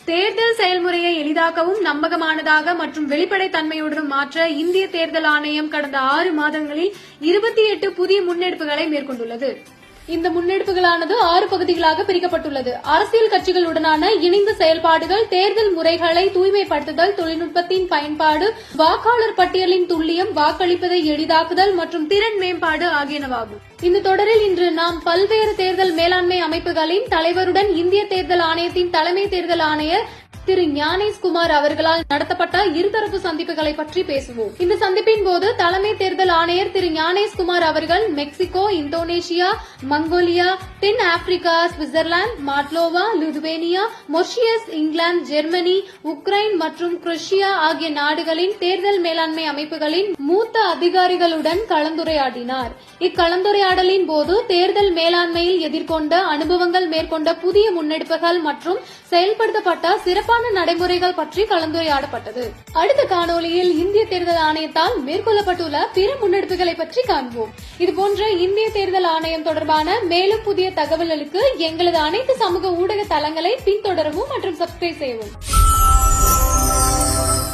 தேர்தல் செயல்முறையை எளிதாக்கவும் நம்பகமானதாக மற்றும் வெளிப்படைத்தன்மையுடன் மாற்ற இந்திய தேர்தல் ஆணையம் கடந்த 6 மாதங்களில் 28 புதிய முன்னெடுப்புகளை மேற்கொண்டுள்ளது. இந்த முன்னெடுப்புகளானது 6 பகுதிகளாக பிரிக்கப்பட்டுள்ளது. அரசியல் கட்சிகளுடனான இணைந்த செயல்பாடுகள், தேர்தல் முறைகளை தூய்மைப்படுத்துதல், தொழில்நுட்பத்தின் பயன்பாடு, வாக்காளர் பட்டியலின் துல்லியம், வாக்களிப்பதை எளிதாக்குதல் மற்றும் திறன் மேம்பாடு ஆகியனவாகும். இந்த தொடரில் இன்று நாம் பல்வேறு தேர்தல் மேலாண்மை அமைப்புகளின் தலைவருடன் இந்திய தேர்தல் ஆணையத்தின் தலைமை தேர்தல் ஆணையர் திரு ஞானேஷ்குமார் அவர்களால் நடத்தப்பட்ட இருதரப்பு சந்திப்புகளை பற்றி பேசுவோம். இந்த சந்திப்பின் போது தலைமை தேர்தல் ஆணையர் திரு ஞானேஷ்குமார் அவர்கள் மெக்சிகோ, இந்தோனேஷியா, மங்கோலியா, தென் Africa, Switzerland, Moldova, Lithuania, Mauritius, England, Germany, Ukraine மற்றும் குரோஷியா ஆகிய நாடுகளின் தேர்தல் மேலாண்மை அமைப்புகளின் மூத்த அதிகாரிகளுடன் கலந்துரையாடினார். இக்கலந்துரையாடலின் போது தேர்தல் மேலாண்மையில் எதிர்கொண்ட அனுபவங்கள், மேற்கொண்ட புதிய முன்னெடுப்புகள் மற்றும் செயல்படுத்தப்பட்ட சிறப்பான நடைமுறைகள் பற்றி கலந்துரையாடப்பட்டது. அடுத்த காணொலியில் இந்திய தேர்தல் ஆணையத்தால் மேற்கொள்ளப்பட்டுள்ள பிற முன்னெடுப்புகளை பற்றி காண்போம். இதுபோன்ற இந்திய தேர்தல் ஆணையம் தொடர்பான மேலும் புதிய தகவல்களுக்கு எங்களது அனைத்து சமூக ஊடக தளங்களை பின்தொடரவும் மற்றும் சப்ஸ்கிரைப் செய்யவும்.